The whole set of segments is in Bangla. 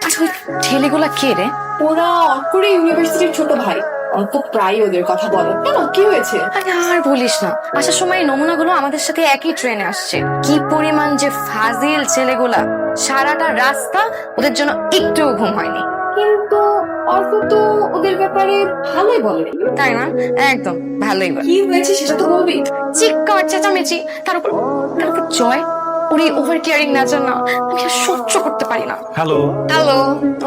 আচ্ছা ওই ছেলেগুলা কে রে? ওরা অঙ্কুরে ইউনিভার্সিটির ছোট ভাই। অঙ্ক প্রায় ওদের কথা বলে। কেন, কি হয়েছে? আরে আর বলিস না, আসার সময় এই নমুনাগুলো আমাদের সাথে একই ট্রেনে আসছে। কি পরিমাণ যে ফাজিল ছেলেগুলা, সারাটা রাস্তা ওদের জন্য একটুও ঘুম হয়নি। কিন্তু অর্ক তো ওদের ব্যাপারে ভালোই বলে। তাই না? একদম ভালোই বলে। কি হয়েছে সেটা তো বলবি। চিৎকার চেঁচামেচি, তার উপর জয় ওর এই ওভার কেয়ারিং নেচার না আমি আর সহ্য করতে পারি না। হ্যালো, হ্যালো,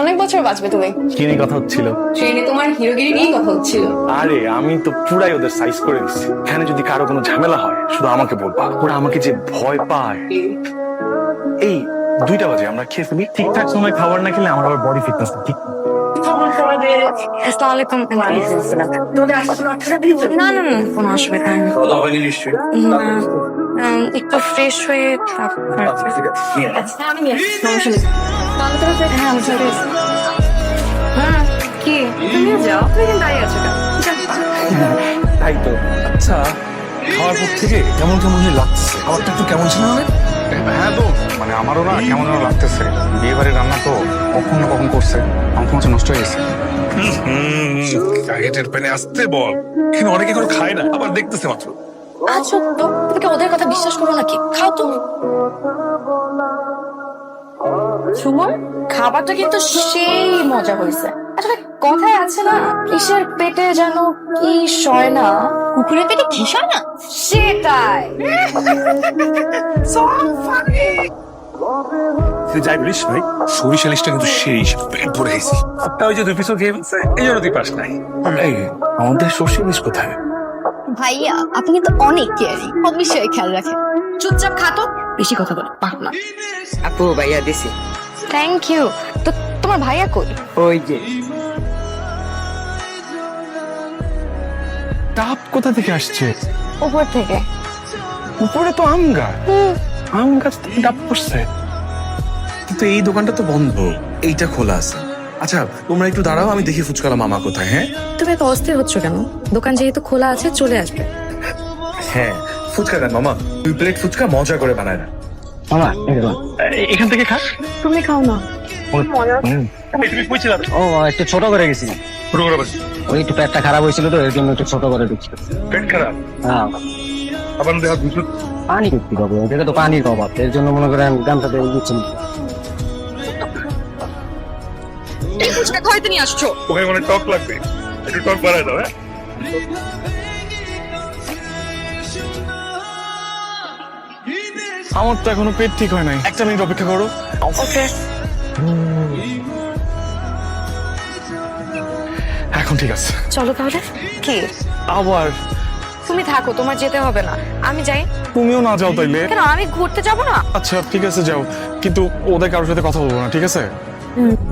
অনেক বছর বাঁচবে তুমি। কি নিয়ে কথা হচ্ছিল? ট্রেনে তোমার হিরোগিরি নিয়েই কথা হচ্ছিল। আরে আমি তো পুরাই ওদের সাইজ করে দিচ্ছি। এখানে যদি কারো কোনো ঝামেলা হয় শুধু আমাকে বলবা। ওরা আমাকে যে ভয় পায়। এই 2টা বাজে, আমরা খেয়ে ফেলি। ঠিকঠাক সময় খাবার না খেলে আমার আবার বডি ফিটনেস ঠিক না। আসসালামু আলাইকুম। না না না, কোনো অসুবিধা নেই। না, একটু ফ্রেশ হয়ে তারপর। আচ্ছা, আমি নিয়ে আসছি, সমস্যা নেই। তাহলে তোরা ফ্রেশ। হ্যাঁ, আমি চলে এসেছি। হ্যাঁ, কি তুমিও যাও, তুমি কিন্তু দাঁড়িয়ে আছো কেন? তাই তো। আচ্ছা, খাওয়ার পর থেকে কেমন কেমন লাগছে? খাবারটা একটু কেমন ছিল না? হ্যাঁ তো মানে আমারও না কেমন যেন লাগতেছে। বিয়ে বাড়ির রান্না তো কখন না কখন করছে, আমার তো নষ্ট হয়ে গেছে। টার্গেটের পেনে আসতে বল। এখানে অনেকে এখনো খায় না, আবার দেখতেছে মাত্র। আচ্ছা তো তুমি কি ওদের কথা বিশ্বাস করো নাকি? খাও তো। সুমন, খাবারটা কিন্তু সেই মজা হয়েছে। আসলে কথায় আছে না, কিসের পেটে যেন কি সয় না, কুকুরের পেটে কি সয় না, সেটাই। তুই যাই বলিস ভাই, সরিষা ইলিশটা কিন্তু সেই পেট ভরে গেছি। তা ওই যে 2 পিসও খেয়ে ফেলছে, এই জন্য তুই পাস নাই। এই আমাদের সর্ষে ইলিশ কোথায়? ভাইয়া আপনি কিন্তু অনেক কেয়ারিং, অবশ্যই খেয়াল রাখেন। চুপচাপ খাতো, বেশি কথা বলে পাক না। আপু ভাইয়া দিছি। Thank you. তো তোমার ভাইয়া কই? ওই যে ডাব কোথা থেকে আসছে? উপর থেকে। উপরে তো আম গাছ, আম গাছ থেকে ডাব পড়ছে। কিন্তু এই দোকানটা তো বন্ধ, এইটা খোলা আছে। আচ্ছা তোমরা একটু দাঁড়াও, আমি দেখি ফুচকালা মামা কোথায়। হ্যাঁ তুমি এত অস্থির হচ্ছ কেন? দোকান যেহেতু খোলা আছে, চলে আসবে। হ্যাঁ, ফুচকা দেন মামা, 2 প্লেট ফুচকা মজা করে বানায় না। মামা এখান থেকে খা। তুমি খাও না। তুমি কইছিলা ও একটু ছোট করে গেছি, পুরো করে ওই একটু পেটটা খারাপ হয়েছিল তো এর জন্য একটু ছোট করে ঢুকছি। পেট খারাপ, হ্যাঁ, আবার দেখা দুটো পানি করতে হবে, ওদেরকে তো পানির অভাব, এর জন্য মনে করেন গানটাতে দিচ্ছি। এই ফুচকা খাইতে নিয়ে আসছো? ওখানে মানে টক লাগবে, একটু টক বাড়ায় দাও। হ্যাঁ আমার তো এখনো পেট ঠিক হয় নাই, 1 মিনিট অপেক্ষা করো। ওকে। এখন ঠিক আছে। চলো তাহলে। কি? আবার তুমি থাকো, তোমার যেতে হবে না, আমি যাই। তুমিও না যাও তাইলে? কেন, আমি ঘুরতে যাব না? আচ্ছা ঠিক আছে যাও, কিন্তু ওদের কারোর সাথে কথা বলবো না, ঠিক আছে?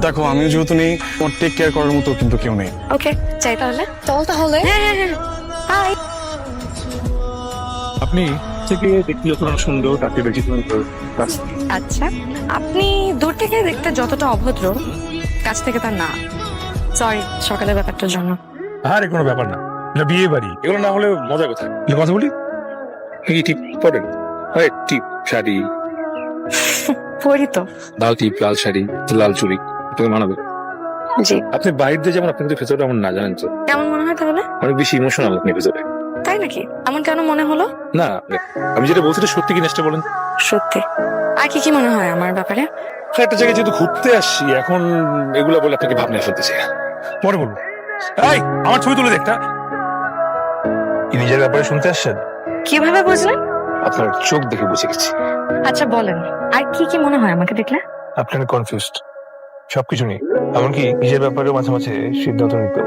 দেখো আমিও যেহেতু নেই, ওর টেক কেয়ার করার মতো কিন্তু কেউ নেই। ওকে, যাই তাহলে। চল তাহলে। হ্যাঁ হ্যাঁ হ্যাঁ, বাই। আপনি থেকে দেখতে যতটা সুন্দর তাতে বেশি সুন্দর। আচ্ছা, আপনি দূর থেকে দেখতে যতটা অভদ্র, কাছ থেকে তা না। সরি সকালের ব্যাপারটার জন্য। আরে কোনো ব্যাপার না, এটা বিয়ে বাড়ি, এগুলো না হলে মজা কোথায়? এগুলো কথা বলি, এই টিপ পরেন। হয় টিপ শাড়ি, পড়ি তো। লাল টিপ, লাল শাড়ি, লাল চুড়ি, তোকে মানাবে। জি। আপনি বাইরে দিয়ে যেমন, আপনি কিন্তু ভেতরে এমন না, জানেন তো? কেমন মনে হয় তাহলে? অনেক বেশি ইমোশনাল আপনি ভেতরে। তাই নাকি? এমন কেন মনে হলো? না আমি যেটা বলছি এটা সত্যি কি নেক্সটটা বলেন। সত্যি। আর কি কি মনে হয় আমার ব্যাপারে? একটা জায়গায় যেহেতু ঘুরতে আসছি, এখন এগুলা বলে আপনাকে ভাবনা ফেলতেছি। পরে বলবো। এই আমার ছবি তুলে দেখটা। কি নিজের ব্যাপারে শুনতে আসছেন? কিভাবে বুঝলেন? আপনার চোখ দেখে বুঝে গেছি। আচ্ছা বলেন, আর কি কি মনে হয় আমাকে দেখলে? আপনার কনফিউজড সবকিছু নিয়ে, এমনকি নিজের ব্যাপারেও মাঝে মাঝে সিদ্ধান্ত নিতে।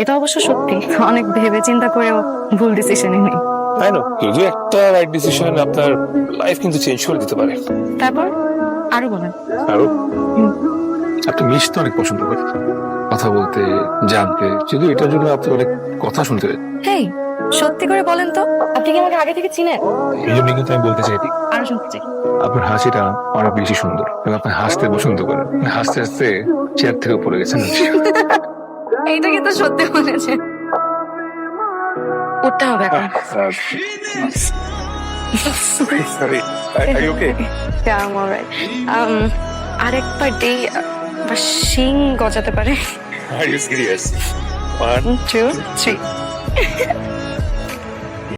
এটা অবশ্য সত্যি, অনেক ভেবে চিন্তা করেও ভুল ডিসিশনই নেই। তাই না? যদি একটা রাইট ডিসিশন আপনার লাইফ কিন্তু চেঞ্জ করে দিতে পারে। তারপর আরো বলেন। আরো আপনি মিশতে অনেক পছন্দ করেন, কথা বলতে, জানতে, শুধু এটার জন্য আপনি অনেক কথা শুনতে। হেই, সত্যি করে বলেন তো, আপনি কি আমাকে আগে থেকে চিনেন? এই জন্য কিন্তু আমি বলতে চাই আরো শুনতে চাই। আপনার হাসিটা অনেক বেশি সুন্দর এবং আপনি হাসতে পছন্দ করেন। হাসতে হাসতে চেয়ার থেকে পড়ে গেছেন। এইটা কিন্তু সত্যি বলেছে। উঠতে হবে এখন। Sorry, are you okay? Yeah, I'm alright. আরেকবার দেই বা শিং গজাতে পারে। Are you serious 1 2 3